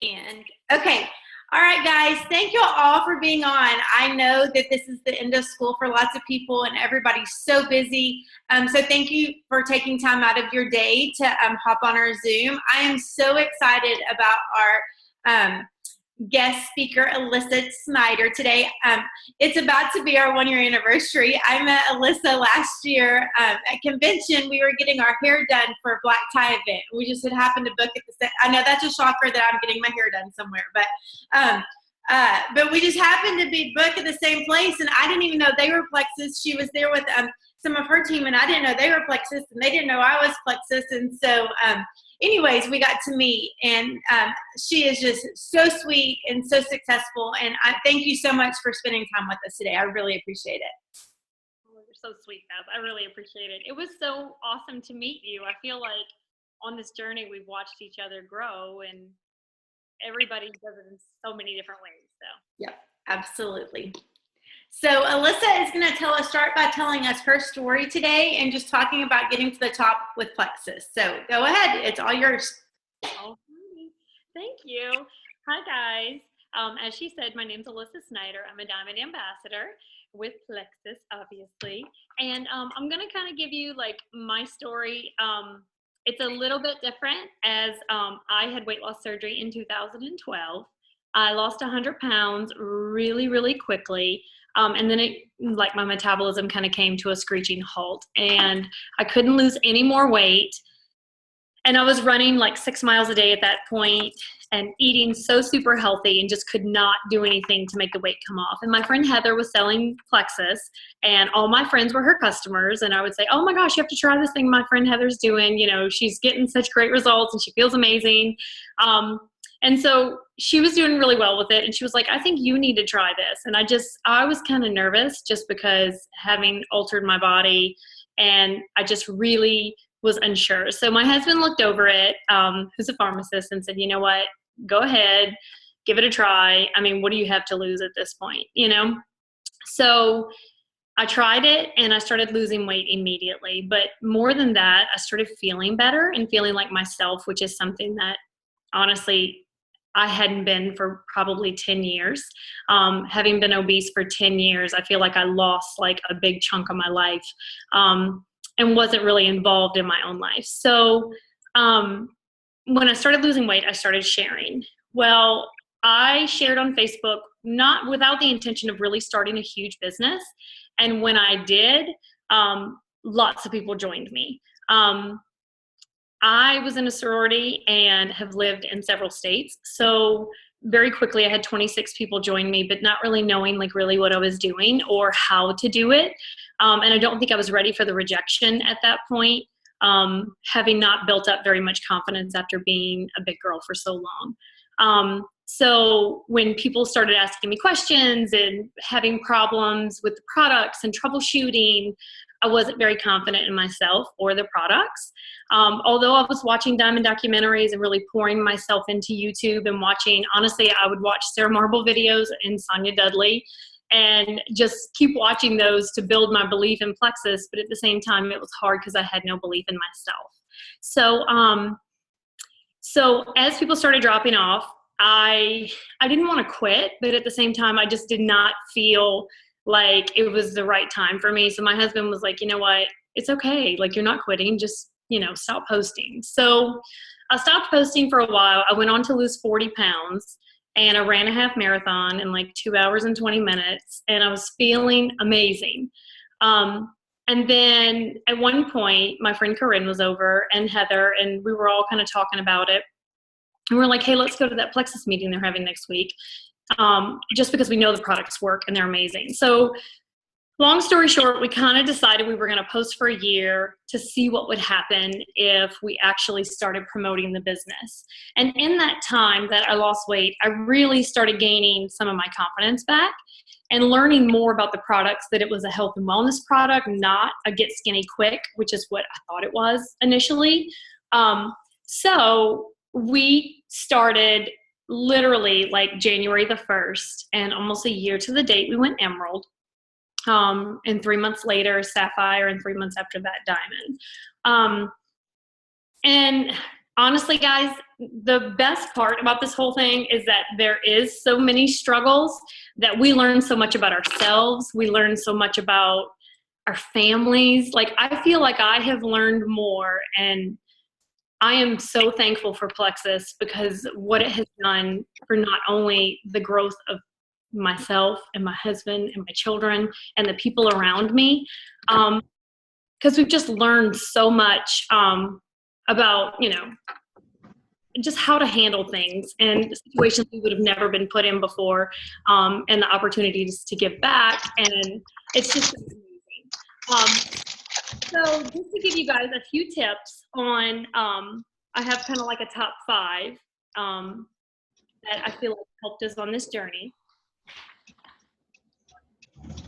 And okay. All right, guys. Thank you all for being on. I know that this is the end of school for lots of people and everybody's so busy. So thank you for taking time out of your day to hop on our Zoom. I am so excited about our guest speaker, Allissa Snyder, today. It's about to be our 1-year anniversary. I met Allissa last year at convention. We were getting our hair done for a black tie event. We just had happened to book at the same. I know that's a shocker that I'm getting my hair done somewhere, but we just happened to be booked at the same place, and I didn't even know they were Plexus. She was there with some of her team, and I didn't know they were Plexus, and they didn't know I was Plexus, and so anyways, we got to meet, and she is just so sweet and so successful, and I thank you so much for spending time with us today. I really appreciate it. Oh, you're so sweet, Beth. I really appreciate it. It was so awesome to meet you. I feel like on this journey, we've watched each other grow, and everybody does it in so many different ways. So. Yep, absolutely. So Allissa is going to start by telling us her story today and just talking about getting to the top with Plexus. So go ahead. It's all yours. All right. Thank you. Hi, guys. As she said, my name's Allissa Snyder. I'm a Diamond Ambassador with Plexus, obviously. And I'm going to kind of give you like my story. It's a little bit different as I had weight loss surgery in 2012. I lost 100 pounds really, really quickly. And then like my metabolism kind of came to a screeching halt, and I couldn't lose any more weight. And I was running like 6 miles a day at that point and eating so super healthy and just could not do anything to make the weight come off. And my friend Heather was selling Plexus, and all my friends were her customers. And I would say, oh my gosh, you have to try this thing my friend Heather's doing. You know, she's getting such great results and she feels amazing. And so she was doing really well with it. And she was like, I think you need to try this. And I was kind of nervous just because having altered my body, and I just really was unsure. So my husband looked over it, who's a pharmacist, and said, you know what, go ahead, give it a try. I mean, what do you have to lose at this point, you know? So I tried it and I started losing weight immediately. But more than that, I started feeling better and feeling like myself, which is something that honestly I hadn't been for probably 10 years. Having been obese for 10 years, I feel like I lost like a big chunk of my life and wasn't really involved in my own life. So when I started losing weight, I started sharing. Well, I shared on Facebook, not without the intention of really starting a huge business. And when I did, lots of people joined me. I was in a sorority and have lived in several states. So very quickly I had 26 people join me, but not really knowing like really what I was doing or how to do it. And I don't think I was ready for the rejection at that point, having not built up very much confidence after being a big girl for so long. So when people started asking me questions and having problems with the products and troubleshooting, I wasn't very confident in myself or the products. Although I was watching Diamond documentaries and really pouring myself into YouTube and watching, honestly, I would watch Sarah Marble videos and Sonia Dudley and just keep watching those to build my belief in Plexus. But at the same time, it was hard because I had no belief in myself. So as people started dropping off, I didn't want to quit, but at the same time, I just did not feel like it was the right time for me. So my husband was like, you know what, it's okay. Like, you're not quitting, just, you know, stop posting. So I stopped posting for a while. I went on to lose 40 pounds and I ran a half marathon in like 2 hours and 20 minutes. And I was feeling amazing. And then at one point, my friend Corinne was over and Heather, and we were all kind of talking about it. And we're like, hey, let's go to that Plexus meeting they're having next week. Just because we know the products work and they're amazing. So long story short, we kind of decided we were going to post for a year to see what would happen if we actually started promoting the business. And in that time that I lost weight, I really started gaining some of my confidence back and learning more about the products, that it was a health and wellness product, not a get skinny quick, which is what I thought it was initially. So we started literally like January the 1st, and almost a year to the date, we went Emerald. And 3 months later, Sapphire, and 3 months after that, Diamond. And honestly, guys, the best part about this whole thing is that there is so many struggles that we learn so much about ourselves. We learn so much about our families. Like, I feel like I have learned more, and I am so thankful for Plexus because what it has done for not only the growth of myself and my husband and my children and the people around me, because we've just learned so much about, just how to handle things and situations we would have never been put in before, and the opportunities to give back. And it's just amazing. So just to give you guys a few tips on, I have kind of like a top 5 that I feel like helped us on this journey.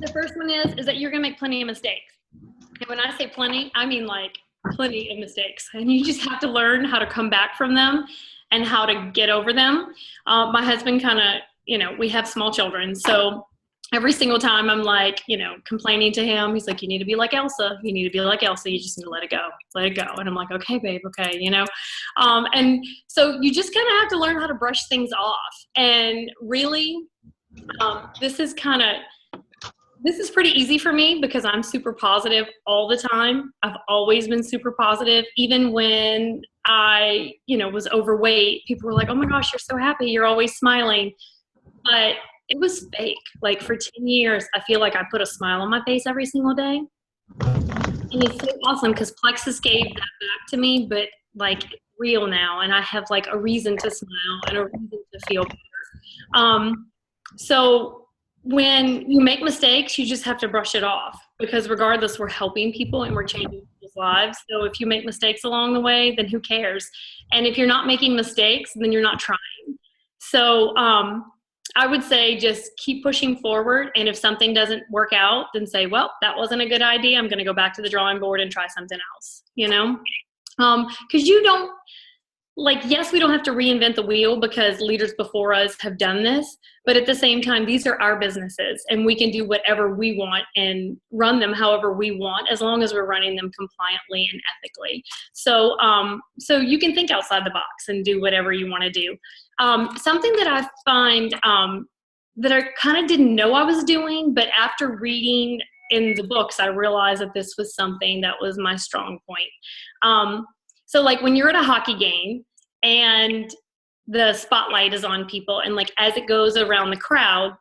The first one is that you're gonna make plenty of mistakes. And when I say plenty, I mean like plenty of mistakes. And you just have to learn how to come back from them and how to get over them. My husband kind of, we have small children, so every single time I'm like, complaining to him, he's like, you need to be like Elsa. You need to be like Elsa. You just need to let it go. Let it go. And I'm like, okay, babe, okay, And so you just kind of have to learn how to brush things off. And really, this is pretty easy for me because I'm super positive all the time. I've always been super positive. Even when I, was overweight, people were like, oh my gosh, you're so happy. You're always smiling. But it was fake. Like for 10 years, I feel like I put a smile on my face every single day. And it's so awesome because Plexus gave that back to me, but like it's real now. And I have like a reason to smile and a reason to feel better. So when you make mistakes, you just have to brush it off because regardless, we're helping people and we're changing people's lives. So if you make mistakes along the way, then who cares? And if you're not making mistakes, then you're not trying. So, I would say just keep pushing forward. And if something doesn't work out, then say, well, that wasn't a good idea. I'm going to go back to the drawing board and try something else, because you don't, yes, we don't have to reinvent the wheel because leaders before us have done this. But at the same time, these are our businesses and we can do whatever we want and run them however we want, as long as we're running them compliantly and ethically. So, so you can think outside the box and do whatever you want to do. Something that I find that I kind of didn't know I was doing, but after reading in the books, I realized that this was something that was my strong point. So like when you're at a hockey game and the spotlight is on people and like as it goes around the crowd,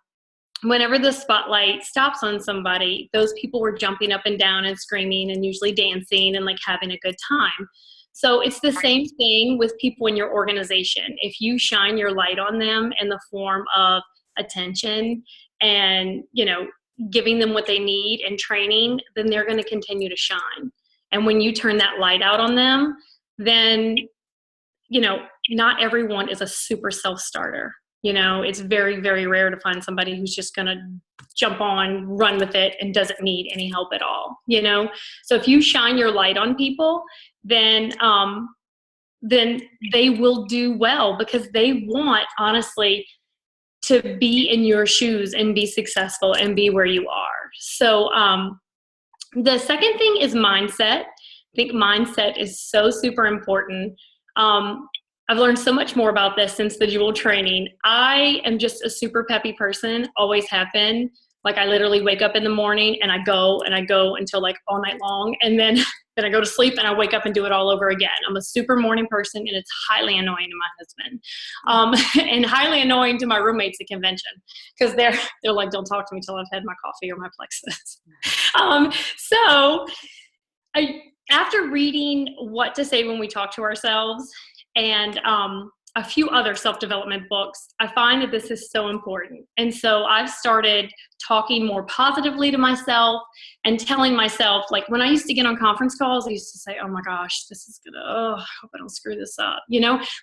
whenever the spotlight stops on somebody, those people were jumping up and down and screaming and usually dancing and like having a good time. So it's the same thing with people in your organization. If you shine your light on them in the form of attention and, giving them what they need and training, then they're going to continue to shine. And when you turn that light out on them, then, not everyone is a super self-starter. It's very, very rare to find somebody who's just going to jump on, run with it, and doesn't need any help at all, So if you shine your light on people, then they will do well because they want, honestly, to be in your shoes and be successful and be where you are. So the second thing is mindset. I think mindset is so super important. I've learned so much more about this since the dual training. I am just a super peppy person, always have been. Like I literally wake up in the morning and I go until like all night long. And then I go to sleep and I wake up and do it all over again. I'm a super morning person and it's highly annoying to my husband, and highly annoying to my roommates at convention because they're like, don't talk to me till I've had my coffee or my Plexus. So after reading What to Say When We Talk to Ourselves and a few other self-development books, I find that this is so important. And so I've started talking more positively to myself and telling myself, like when I used to get on conference calls, I used to say, oh my gosh, this is I hope I don't screw this up.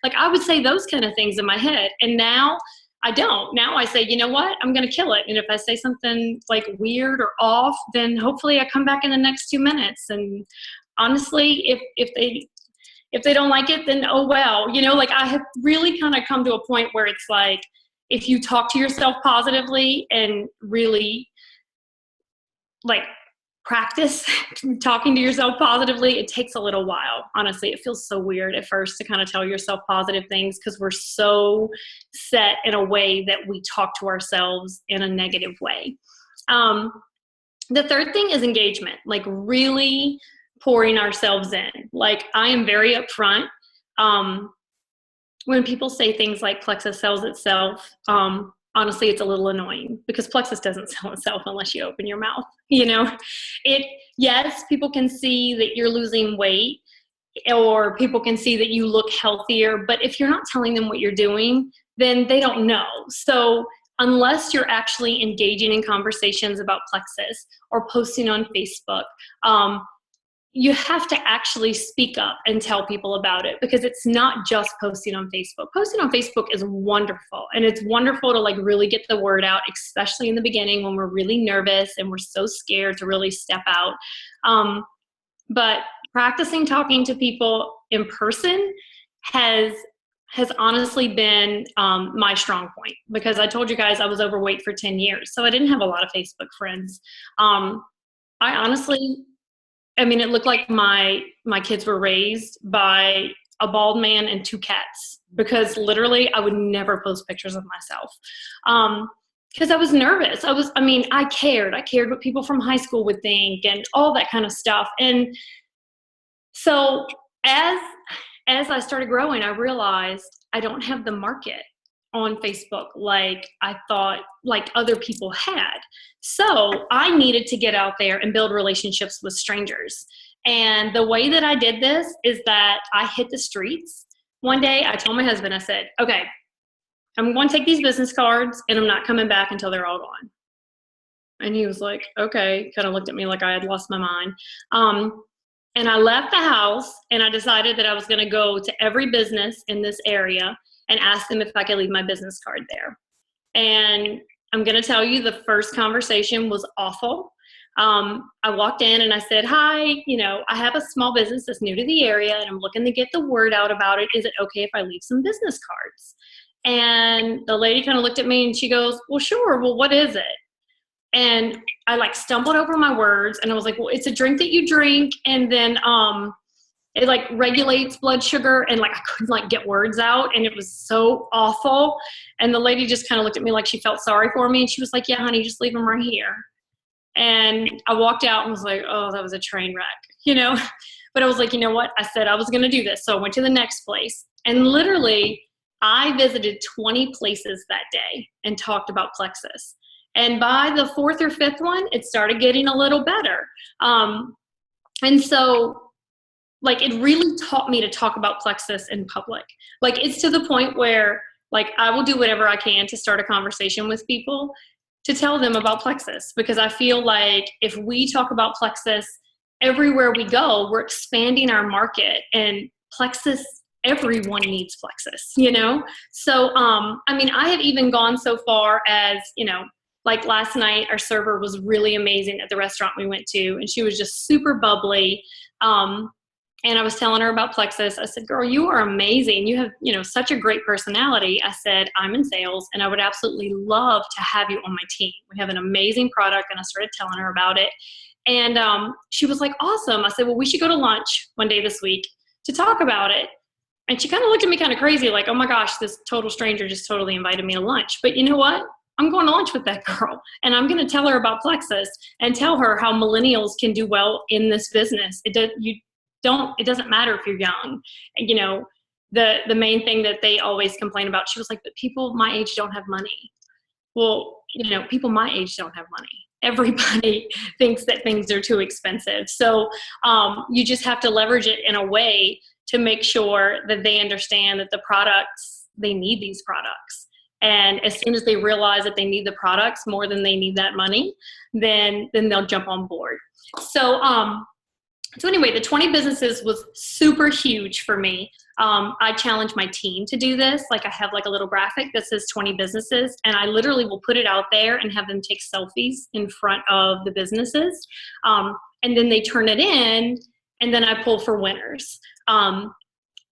Like I would say those kind of things in my head. And now I don't. Now I say, you know what, I'm going to kill it. And if I say something like weird or off, then hopefully I come back in the next 2 minutes. And honestly, if they don't like it, then oh well. Like I have really kind of come to a point where it's like, if you talk to yourself positively and really like practice talking to yourself positively. It takes a little while. Honestly, it feels so weird at first to kind of tell yourself positive things because we're so set in a way that we talk to ourselves in a negative way. The third thing is engagement, like really pouring ourselves in. Like I am very upfront. When people say things like Plexus sells itself, honestly, it's a little annoying because Plexus doesn't sell itself unless you open your mouth. Yes, people can see that you're losing weight or people can see that you look healthier, but if you're not telling them what you're doing, then they don't know. So unless you're actually engaging in conversations about Plexus or posting on Facebook, you have to actually speak up and tell people about it because it's not just posting on Facebook. Posting on Facebook is wonderful, and it's wonderful to like really get the word out, especially in the beginning when we're really nervous and we're so scared to really step out. But practicing talking to people in person has honestly been my strong point because I told you guys I was overweight for 10 years, so I didn't have a lot of Facebook friends. It looked like my kids were raised by a bald man and 2 cats because literally I would never post pictures of myself because I was nervous. I cared. I cared what people from high school would think and all that kind of stuff. And so as I started growing, I realized I don't have the market on Facebook like I thought like other people had. So I needed to get out there and build relationships with strangers. And the way that I did this is that I hit the streets. One day I told my husband, I said, okay, I'm going to take these business cards and I'm not coming back until they're all gone. And he was like, okay, kind of looked at me like I had lost my mind. And I left the house and I decided that I was going to go to every business in this area and ask them if I could leave my business card there. And I'm going to tell you the first conversation was awful. I walked in and I said, hi, I have a small business that's new to the area and I'm looking to get the word out about it. Is it okay if I leave some business cards? And the lady kind of looked at me and she goes, well, sure. Well, what is it? And I like stumbled over my words and I was like, well, it's a drink that you drink. And then, it like regulates blood sugar and like I couldn't like get words out and it was so awful. And the lady just kind of looked at me like she felt sorry for me and she was like, yeah, honey, just leave them right here. And I walked out and was like, oh, that was a train wreck, But I was like, you know what? I said I was going to do this. So I went to the next place and literally I visited 20 places that day and talked about Plexus. And by the 4th or 5th one, it started getting a little better. And so like it really taught me to talk about Plexus in public. Like it's to the point where like I will do whatever I can to start a conversation with people to tell them about Plexus because I feel like if we talk about Plexus everywhere we go, we're expanding our market and Plexus, everyone needs Plexus, So, I have even gone so far as, like last night, our server was really amazing at the restaurant we went to and she was just super bubbly. And I was telling her about Plexus. I said, girl, you are amazing. You have, such a great personality. I said, I'm in sales and I would absolutely love to have you on my team. We have an amazing product. And I started telling her about it. And she was like, awesome. I said, well, we should go to lunch one day this week to talk about it. And she kind of looked at me kind of crazy, like, oh my gosh, this total stranger just totally invited me to lunch. But you know what? I'm going to lunch with that girl and I'm going to tell her about Plexus and tell her how millennials can do well in this business. It doesn't matter if you're young. The main thing that they always complain about, she was like, but people my age don't have money. Well, people my age don't have money. Everybody thinks that things are too expensive. So you just have to leverage it in a way to make sure that they understand that they need these products. And as soon as they realize that they need the products more than they need that money, then they'll jump on board. So anyway, the 20 businesses was super huge for me. I challenge my team to do this. Like I have like a little graphic that says 20 businesses and I literally will put it out there and have them take selfies in front of the businesses. And then they turn it in and then I pull for winners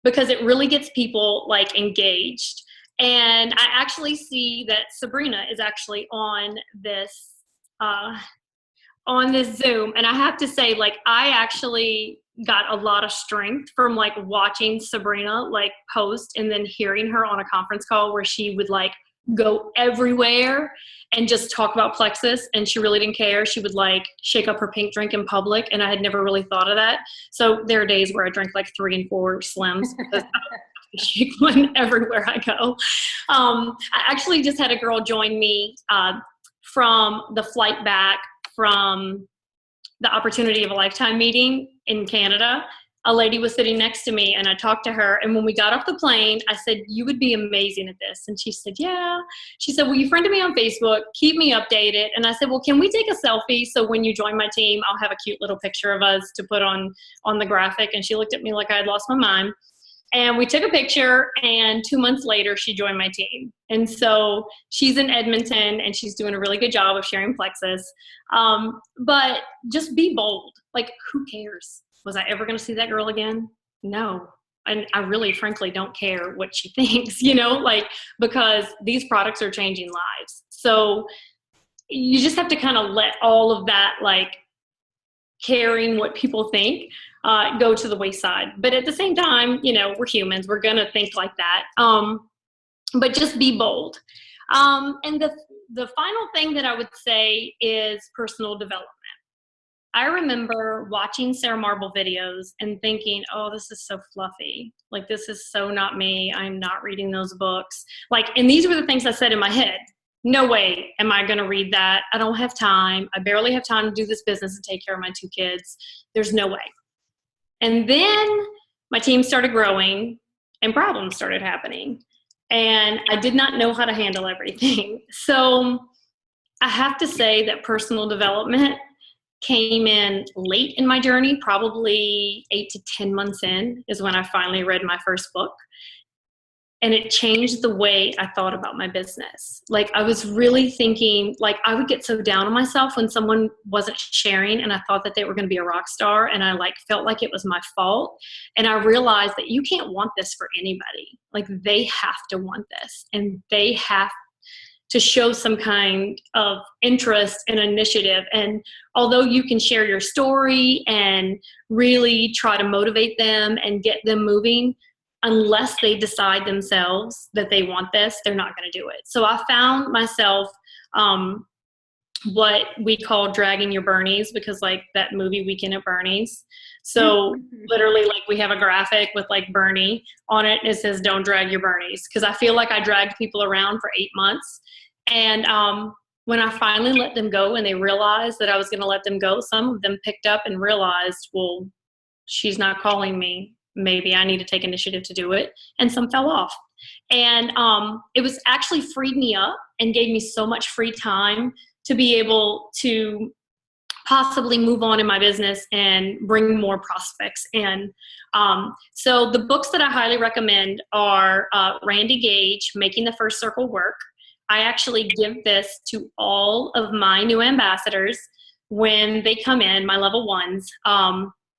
because it really gets people like engaged. And I actually see that Sabrina is actually on this on this Zoom. And I have to say, like, I actually got a lot of strength from like watching Sabrina like post and then hearing her on a conference call where she would like go everywhere and just talk about plexus, and she really didn't care. She would like shake up her pink drink in public, and I had never really thought of that. So there are days where I drink like 3 and 4 Slims because I shake one everywhere I go. I actually just had a girl join me from the flight back from the Opportunity of a Lifetime meeting in Canada. A lady was sitting next to me, and I talked to her, and when we got off the plane, I said, "You would be amazing at this." And she said, "Yeah." She said, "Well, you friended me on Facebook, keep me updated." And I said, "Well, can we take a selfie so when you join my team, I'll have a cute little picture of us to put on the graphic?" And she looked at me like I had lost my mind. And we took a picture, and 2 months later, she joined my team. And so she's in Edmonton, and she's doing a really good job of sharing plexus. But just be bold. Like, who cares? Was I ever going to see that girl again? No. And I really, frankly, don't care what she thinks, you know, like, because these products are changing lives. So you just have to kind of let all of that, like, caring what people think, go to the wayside. But at the same time, you know, we're humans. We're going to think like that. But just be bold. And the final thing that I would say is personal development. I remember watching Sarah Marble videos and thinking, oh, this is so fluffy. Like, this is so not me. I'm not reading those books. Like, and these were the things I said in my head. No way am I going to read that. I don't have time. I barely have time to do this business and take care of my 2 kids. There's no way. And then my team started growing and problems started happening. And I did not know how to handle everything. So I have to say that personal development came in late in my journey, probably 8 to 10 months in is when I finally read my first book. And it changed the way I thought about my business. Like, I was really thinking, like, I would get so down on myself when someone wasn't sharing and I thought that they were going to be a rock star, and I like felt like it was my fault. And I realized that you can't want this for anybody. Like, they have to want this, and they have to show some kind of interest and initiative. And although you can share your story and really try to motivate them and get them moving, unless they decide themselves that they want this, they're not going to do it. So I found myself what we call dragging your Bernies, because like that movie Weekend at Bernie's. So literally, like, we have a graphic with like Bernie on it, and it says, "Don't drag your Bernies," because I feel like I dragged people around for 8 months. And when I finally let them go and they realized that I was going to let them go, some of them picked up and realized, well, she's not calling me. Maybe I need to take initiative to do it. And some fell off. And it was actually freed me up and gave me so much free time to be able to possibly move on in my business and bring more prospects in. So the books that I highly recommend are Randy Gage, Making the First Circle Work. I actually give this to all of my new ambassadors when they come in, my level ones.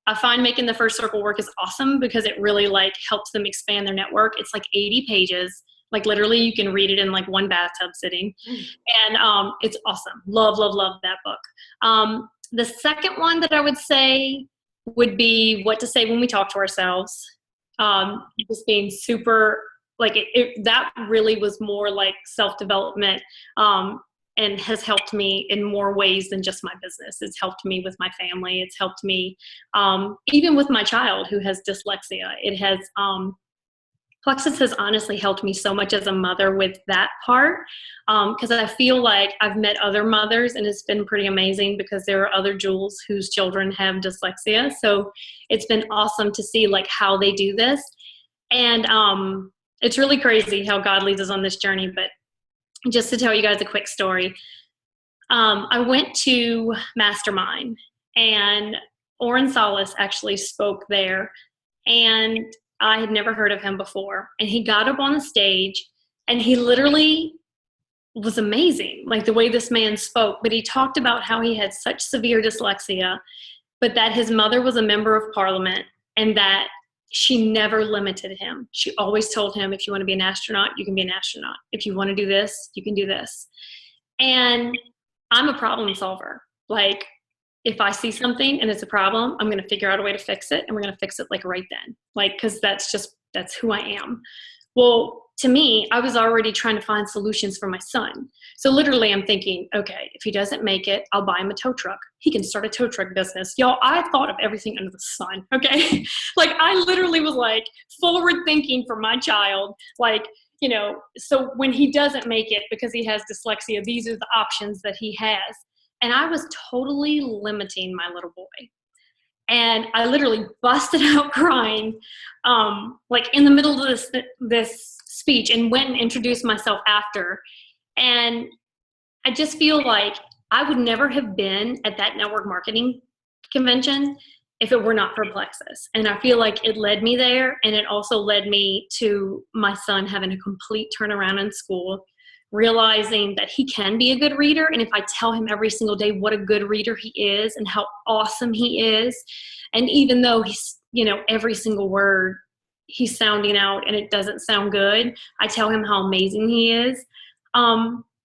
I find Making the First Circle Work is awesome because it really like helps them expand their network. It's like 80 pages. Like, literally you can read it in like one bathtub sitting. And it's awesome. Love, love, love that book. The second one that I would say would be What to Say When We Talk to Ourselves. Just being super, like, that really was more like self-development, and has helped me in more ways than just my business. It's helped me with my family. It's helped me even with my child who has dyslexia. It has, Plexus has honestly helped me so much as a mother with that part, because I feel like I've met other mothers and it's been pretty amazing because there are other Jules whose children have dyslexia. So it's been awesome to see like how they do this. And it's really crazy how God leads us on this journey. But just to tell you guys a quick story, I went to Mastermind, and Oren Solis actually spoke there, and I had never heard of him before. And he got up on the stage, and he literally was amazing, like the way this man spoke. But he talked about how he had such severe dyslexia, but that his mother was a member of parliament, and that she never limited him. She always told him, if you want to be an astronaut, you can be an astronaut. If you want to do this, you can do this. And I'm a problem solver. Like, if I see something and it's a problem, I'm going to figure out a way to fix it, and we're going to fix it like right then. Like, because that's who I am. Well, to me, I was already trying to find solutions for my son. So literally I'm thinking, okay, if he doesn't make it, I'll buy him a tow truck. He can start a tow truck business. Y'all, I thought of everything under the sun, okay? Like, I literally was like forward thinking for my child. Like, you know, so when he doesn't make it because he has dyslexia, these are the options that he has. And I was totally limiting my little boy. And I literally busted out crying, like in the middle of this speech, and went and introduced myself after. And I just feel like I would never have been at that network marketing convention if it were not for Plexus. And I feel like it led me there, and it also led me to my son having a complete turnaround in school, realizing that he can be a good reader. And if I tell him every single day what a good reader he is and how awesome he is, and even though he's, you know, every single word he's sounding out and it doesn't sound good, I tell him how amazing he is.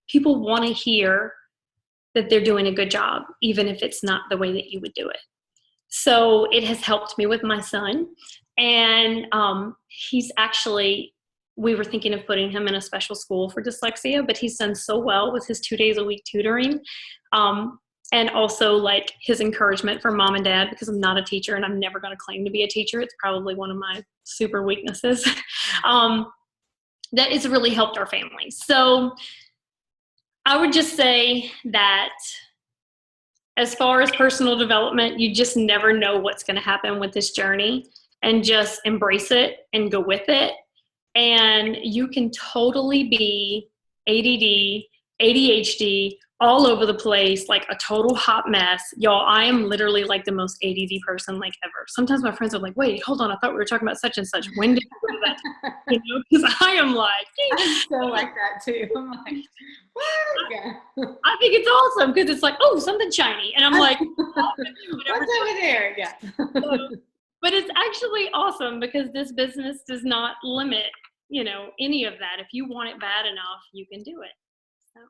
People want to hear that they're doing a good job, even if it's not the way that you would do it. So it has helped me with my son. And he's actually, we were thinking of putting him in a special school for dyslexia, but he's done so well with his 2 days a week tutoring. And also like his encouragement from mom and dad, because I'm not a teacher and I'm never going to claim to be a teacher. It's probably one of my super weaknesses. That has really helped our family. So I would just say that as far as personal development, you just never know what's going to happen with this journey, and just embrace it and go with it. And you can totally be ADD, ADHD, all over the place, like a total hot mess. Y'all, I am literally like the most ADD person like ever. Sometimes my friends are like, wait, hold on, I thought we were talking about such and such. When did you do that? You know, because I am like, I'm so like that too. I'm like, what? Yeah. I think it's awesome because it's like, oh, something shiny. And I'm like, what's over there? Yeah. But it's actually awesome because this business does not limit, you know, any of that. If you want it bad enough, you can do it. So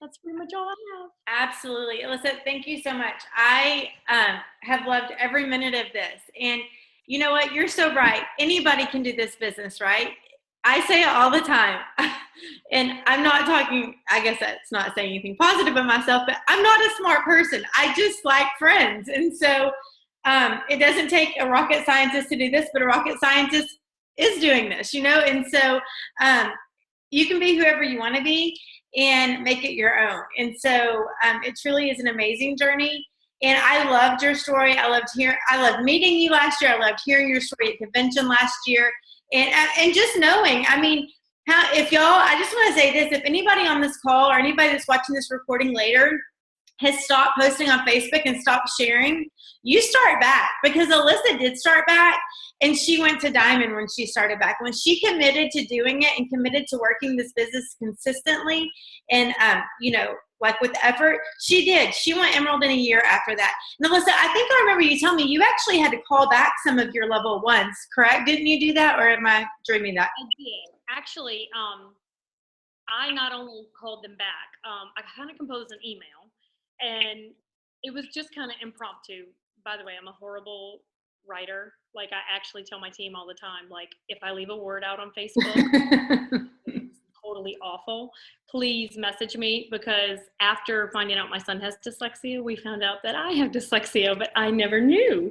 that's pretty much all I have. Absolutely. Allissa, thank you so much. I have loved every minute of this. And you know what? You're so right. Anybody can do this business, right? I say it all the time. And I'm not talking, I guess that's not saying anything positive of myself, but I'm not a smart person. I just like friends. And so it doesn't take a rocket scientist to do this, but a rocket scientist is doing this, you know? And so you can be whoever you want to be and make it your own. And so it truly is an amazing journey. And I loved your story. I loved meeting you last year. I loved hearing your story at convention last year. And just knowing, I mean, I just want to say this, if anybody on this call or anybody that's watching this recording later has stopped posting on Facebook and stopped sharing, you start back, because Allissa did start back, and she went to Diamond when she started back. When she committed to doing it and committed to working this business consistently and, you know, like with effort, she did. She went Emerald in a year after that. And Allissa, I think I remember you telling me you actually had to call back some of your level ones, correct? Didn't you do that, or am I dreaming that? I did. Actually, I not only called them back, I kind of composed an email, and it was just kind of impromptu. By the way, I'm a horrible writer. Like, I actually tell my team all the time, like, if I leave a word out on Facebook, it's totally awful, please message me, because after finding out my son has dyslexia, we found out that I have dyslexia, but I never knew.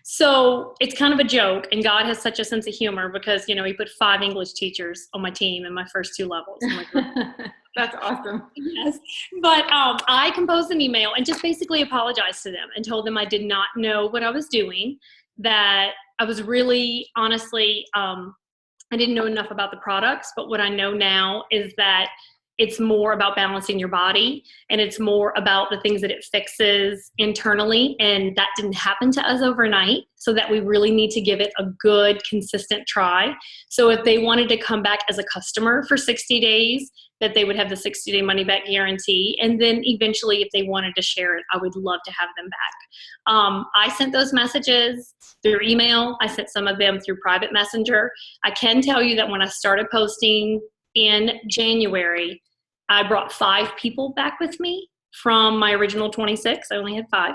So it's kind of a joke, and God has such a sense of humor, because, you know, he put 5 English teachers on my team in my first 2 levels. I'm like, that's awesome. Yes. But I composed an email and just basically apologized to them and told them I did not know what I was doing, that I was really, honestly, I didn't know enough about the products, but what I know now is that it's more about balancing your body, and it's more about the things that it fixes internally. And that didn't happen to us overnight, so that we really need to give it a good, consistent try. So if they wanted to come back as a customer for 60 days, that they would have the 60-day money-back guarantee. And then eventually, if they wanted to share it, I would love to have them back. I sent those messages through email. I sent some of them through private messenger. I can tell you that when I started posting in January, I brought 5 people back with me from my original 26. I only had 5.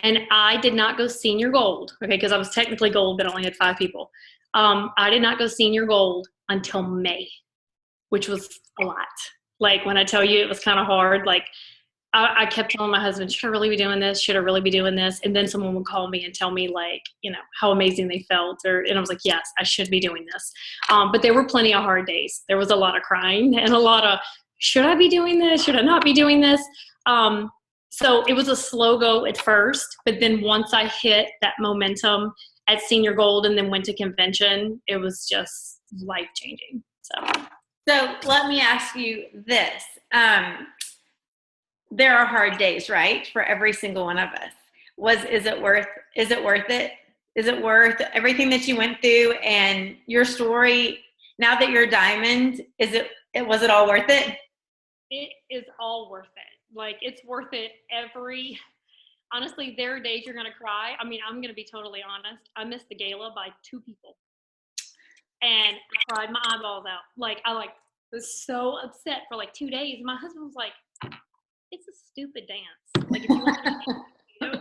And I did not go senior gold, okay, because I was technically gold, but I only had 5 people. I did not go senior gold until May, which was a lot. Like, when I tell you it was kind of hard, like, I kept telling my husband, should I really be doing this? Should I really be doing this? And then someone would call me and tell me, like, you know, how amazing they felt. And I was like, yes, I should be doing this. But there were plenty of hard days. There was a lot of crying and a lot of, should I be doing this? Should I not be doing this? So it was a slow go at first. But then once I hit that momentum at senior gold and then went to convention, it was just life changing. So let me ask you this. There are hard days, right? For every single one of us. Is it worth it? Is it worth everything that you went through and your story? Now that you're a diamond, was it all worth it? It is all worth it. Like, it's worth it honestly, there are days you're going to cry. I mean, I'm going to be totally honest. I missed the gala by 2 people. And I cried my eyeballs out. Like, I was so upset for like 2 days. My husband was like, it's a stupid dance. Like, if you want to dance,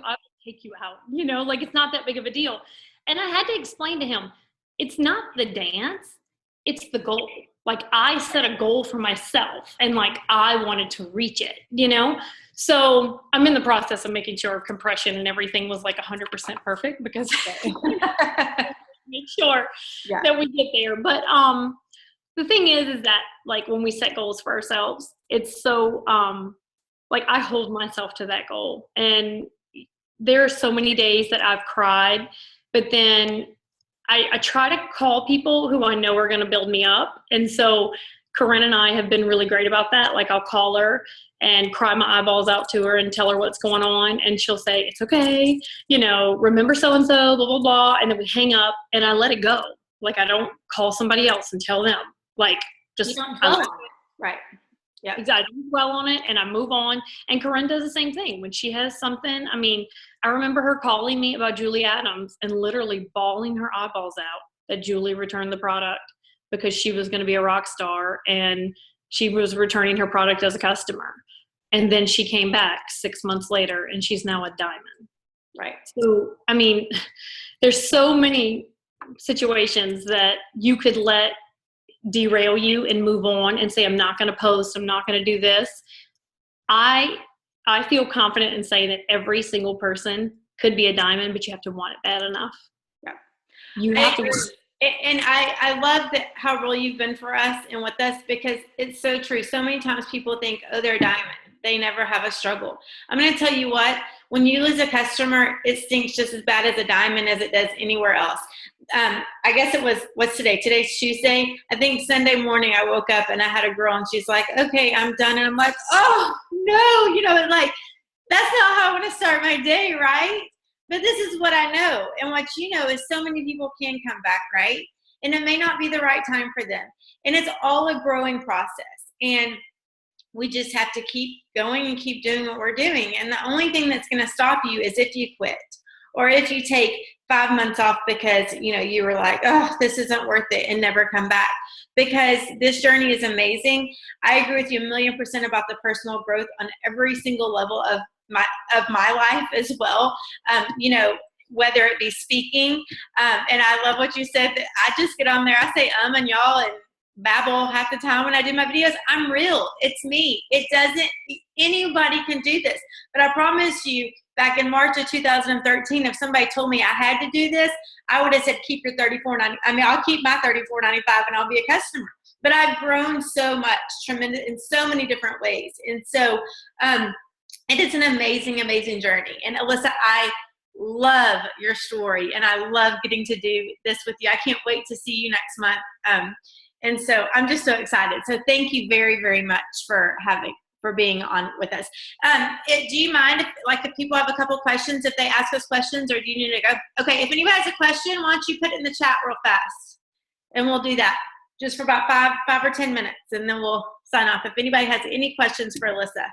I will take you out. Like, it's not that big of a deal. And I had to explain to him, it's not the dance, it's the goal. Like, I set a goal for myself and like I wanted to reach it, So I'm in the process of making sure compression and everything was like 100% perfect because make sure that we get there. But the thing is that like when we set goals for ourselves, it's so like I hold myself to that goal. And there are so many days that I've cried, but then I try to call people who I know are going to build me up. And so Corinne and I have been really great about that. Like, I'll call her and cry my eyeballs out to her and tell her what's going on. And she'll say, it's okay. Remember so-and-so, blah, blah, blah. And then we hang up and I let it go. Like, I don't call somebody else and tell them. Like, just, you don't dwell on it. Right. Yeah, exactly. I dwell on it and I move on. And Corinne does the same thing. When she has something, I mean, I remember her calling me about Julie Adams and literally bawling her eyeballs out that Julie returned the product because she was going to be a rock star and she was returning her product as a customer. And then she came back 6 months later and she's now a diamond. Right. So, I mean, there's so many situations that you could let derail you and move on and say, I'm not going to post, I'm not going to do this. I feel confident in saying that every single person could be a diamond, but you have to want it bad enough. Yeah. You have to. And I love how real you've been for us and with us, because it's so true. So many times people think, oh, they're a diamond. They never have a struggle. I'm going to tell you what, when you lose a customer, it stinks just as bad as a diamond as it does anywhere else. I guess it was, what's today? Today's Tuesday. I think Sunday morning I woke up and I had a girl and she's like, okay, I'm done. And I'm like, oh no, and like, that's not how I want to start my day, right? But this is what I know. And what you know is so many people can come back, right? And it may not be the right time for them. And it's all a growing process. And we just have to keep going and keep doing what we're doing. And the only thing that's going to stop you is if you quit, or if you take 5 months off because, you were like, oh, this isn't worth it, and never come back. Because this journey is amazing. I agree with you 1,000,000% about the personal growth on every single level of my life as well. Whether it be speaking, and I love what you said, that I just get on there, I say and y'all and babble half the time when I do my videos. I'm real. It's me. Anybody can do this. But I promise you, back in March of 2013, if somebody told me I had to do this, I would have said, keep your $34.90. I mean, I'll keep my $34.95 and I'll be a customer. But I've grown so much, tremendous, in so many different ways. And so it is an amazing, amazing journey. And Allissa, I love your story and I love getting to do this with you. I can't wait to see you next month. And so I'm just so excited. So thank you very, very much for being on with us. Do you mind if people have a couple questions, if they ask us questions, or do you need to go? Okay, if anybody has a question, why don't you put it in the chat real fast? And we'll do that just for about five or 10 minutes, and then we'll sign off. If anybody has any questions for Allissa.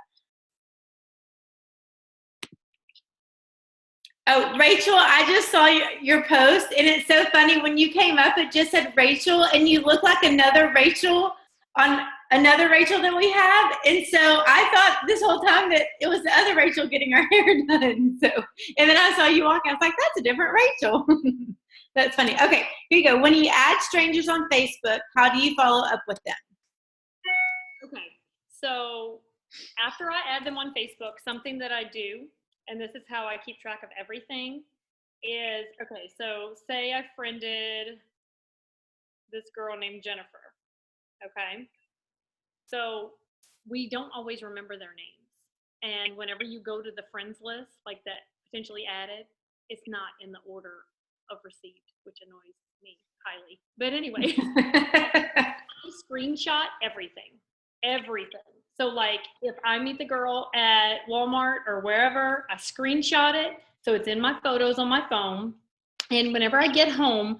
Oh, Rachel, I just saw your post, and it's so funny. When you came up, it just said Rachel, and you look like another Rachel on another Rachel that we have. And so I thought this whole time that it was the other Rachel getting her hair done. So, and then I saw you walk, I was like, that's a different Rachel. That's funny. Okay, here you go. When you add strangers on Facebook, how do you follow up with them? Okay, so after I add them on Facebook, something that I do, and this is how I keep track of everything, is, okay, so say I friended this girl named Jennifer, okay? So we don't always remember their names. And whenever you go to the friends list, like that potentially added, it's not in the order of received, which annoys me highly. But anyway, I screenshot everything. So like if I meet the girl at Walmart or wherever, I screenshot it. So it's in my photos on my phone. And whenever I get home,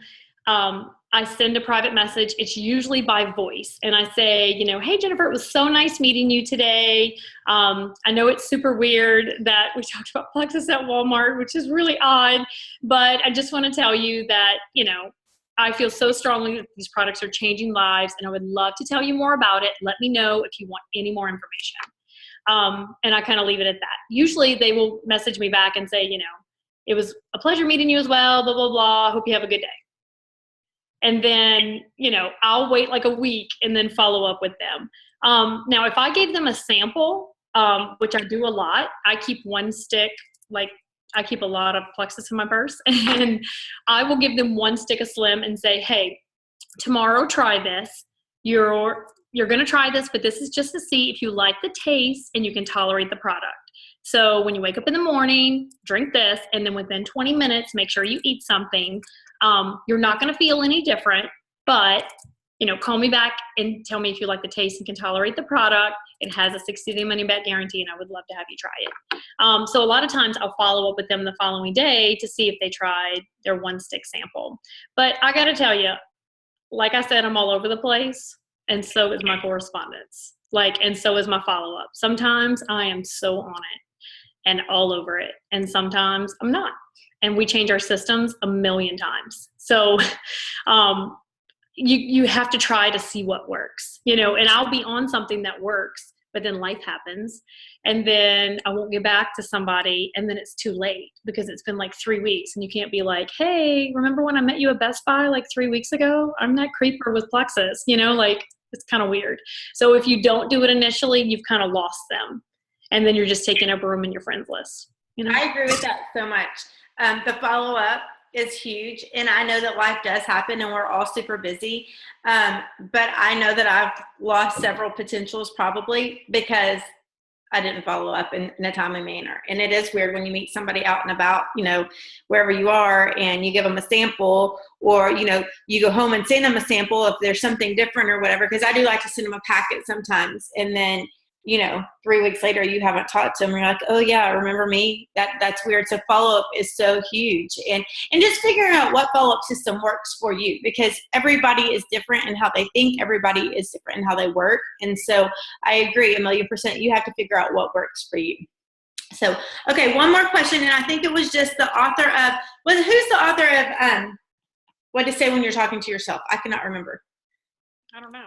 I send a private message. It's usually by voice. And I say, you know, hey, Jennifer, it was so nice meeting you today. I know it's super weird that we talked about Plexus at Walmart, which is really odd, but I just want to tell you that, you know, I feel so strongly that these products are changing lives, and I would love to tell you more about it. Let me know if you want any more information. And I kind of leave it at that. Usually they will message me back and say, you know, it was a pleasure meeting you as well, blah, blah, blah. Hope you have a good day. And then, you know, I'll wait like a week and then follow up with them. Now, if I gave them a sample, which I do a lot, I keep one stick, like I keep a lot of Plexus in my purse, and I will give them one stick of Slim and say, hey, tomorrow try this. You're going to try this, but this is just to see if you like the taste and you can tolerate the product. So when you wake up in the morning, drink this, and then within 20 minutes, make sure you eat something. You're not going to feel any different, but, you know, call me back and tell me if you like the taste and can tolerate the product. It has a 60-day money-back guarantee, and I would love to have you try it. So a lot of times I'll follow up with them the following day to see if they tried their one stick sample. But I got to tell you, like I said, I'm all over the place, and so is my correspondence. And so is my follow-up. Sometimes I am so on it and all over it, and sometimes I'm not. And we change our systems a million times. So you have to try to see what works, you know, and I'll be on something that works, but then life happens. And then I won't get back to somebody, and then it's too late because it's been like 3 weeks, and you can't be like, hey, remember when I met you at Best Buy like 3 weeks ago? I'm that creeper with Plexus, you know, like it's kind of weird. So if you don't do it initially, you've kind of lost them. And then you're just taking up room in your friends list. You know? I agree with that so much. The follow-up is huge, and I know that life does happen, and we're all super busy, but I know that I've lost several potentials probably because I didn't follow up in a timely manner. And it is weird when you meet somebody out and about, you know, wherever you are, and you give them a sample, or, you know, you go home and send them a sample if there's something different or whatever, because I do like to send them a packet sometimes, and then, you know, 3 weeks later, you haven't talked to them. You're like, oh yeah, remember me? That's weird. So follow-up is so huge. And just figuring out what follow-up system works for you, because everybody is different in how they think. Everybody is different in how they work. And so I agree 1,000,000%. You have to figure out what works for you. So, okay, one more question. And I think it was just the author of, who's the author of What to Say When You're Talking to Yourself? I cannot remember. I don't know.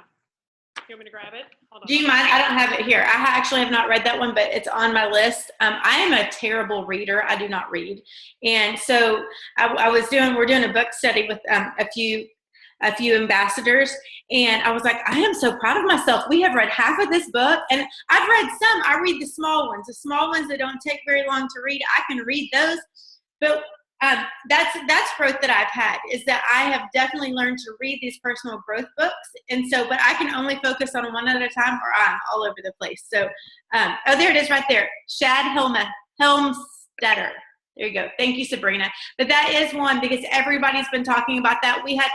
You want me to grab it? Hold on. Do you mind? I don't have it here. I actually have not read that one, but it's on my list. I am a terrible reader. I do not read. And so we're doing a book study with a few ambassadors. And I was like, I am so proud of myself. We have read half of this book, and I've read some. I read the small ones that don't take very long to read. I can read those. But that's growth that I've had, is that I have definitely learned to read these personal growth books. And so, but I can only focus on one at a time, or I'm all over the place. So, oh, there it is right there. Shad Helmstetter. There you go. Thank you, Sabrina. But that is one, because everybody's been talking about that. We had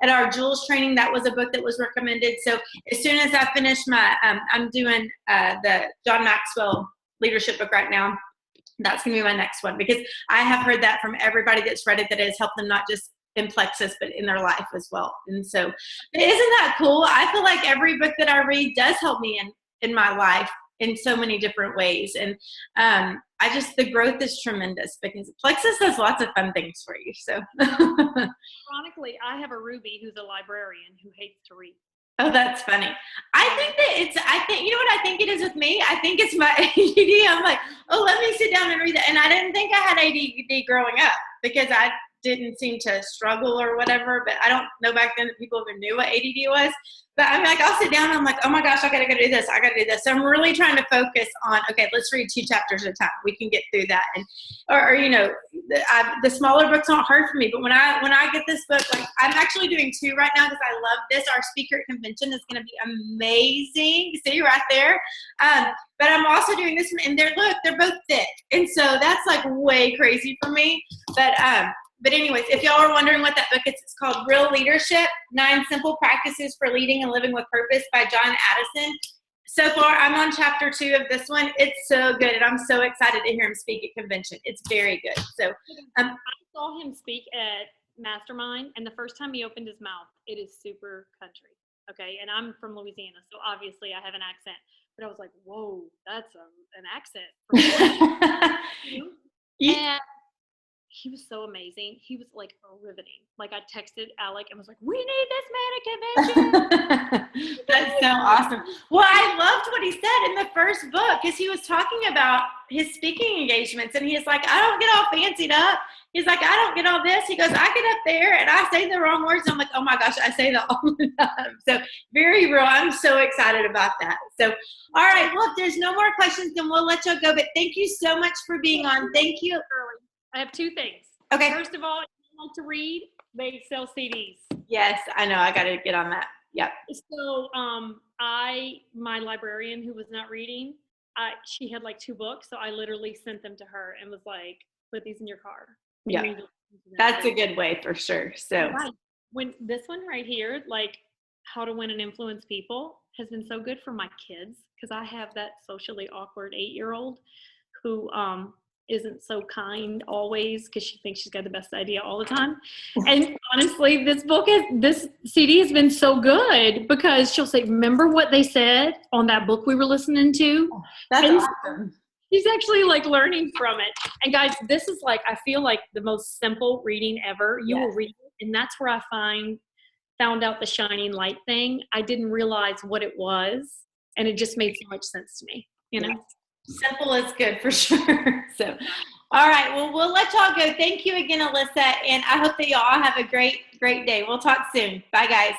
at our Jules training, that was a book that was recommended. So as soon as I finish my, I'm doing the John Maxwell leadership book right now. That's going to be my next one, because I have heard that from everybody that's read it, that it has helped them not just in Plexus, but in their life as well. And so, isn't that cool? I feel like every book that I read does help me in my life in so many different ways. And the growth is tremendous, because Plexus has lots of fun things for you. So, ironically, I have a Ruby who's a librarian who hates to read. Oh, that's funny. I think, you know what I think it is with me? I think it's my ADD. I'm like, oh, let me sit down and read that. And I didn't think I had ADD growing up because I didn't seem to struggle or whatever, but I don't know back then that people even knew what ADD was. But I'm like, I'll sit down and I'm like, oh my gosh, I gotta go do this. I gotta do this. So I'm really trying to focus on, okay, let's read 2 chapters at a time. We can get through that. And, or you know, the smaller books aren't hard for me, but when I get this book, like I'm actually doing 2 right now because I love this. Our speaker at convention is going to be amazing. See right there. But I'm also doing this one, and they're both thick, and so that's like way crazy for me. But anyways, if y'all are wondering what that book is, it's called Real Leadership: 9 Simple Practices for Leading and Living with Purpose by John Addison. So far, I'm on chapter 2 of this one. It's so good, and I'm so excited to hear him speak at convention. It's very good. So I saw him speak at Mastermind, and the first time he opened his mouth, it is super country. Okay, and I'm from Louisiana, so obviously I have an accent. But I was like, whoa, that's an accent. And he was so amazing. He was like riveting. Like I texted Alec and was like, we need this man at convention. That's so awesome. Well, I loved what he said in the first book because he was talking about his speaking engagements, and he's like, I don't get all fancied up. He's like, I don't get all this. He goes, I get up there and I say the wrong words. I'm like, oh my gosh, I say that all the time. So very real. I'm so excited about that. So, all right. Well, if there's no more questions, then we'll let you go. But thank you so much for being on. Thank you. I have 2 things. Okay. First of all, if you like to read, they sell CDs. Yes, I know. I got to get on that. Yep. So my librarian who was not reading, she had like 2 books. So I literally sent them to her and was like, put these in your car. Yeah. That's a good way for sure. So when this one right here, like How to Win and Influence People, has been so good for my kids because I have that socially awkward 8-year-old who isn't so kind always because she thinks she's got the best idea all the time. And honestly, this CD has been so good because she'll say, remember what they said on that book we were listening to? That's awesome. She's actually like learning from it. And guys, this is like, I feel like the most simple reading ever. You will read it, and that's where I found out the shining light thing. I didn't realize what it was, and it just made so much sense to me, you know? Yeah. Simple is good for sure. So, all right. Well, we'll let y'all go. Thank you again, Allissa. And I hope that y'all have a great day. We'll talk soon. Bye, guys.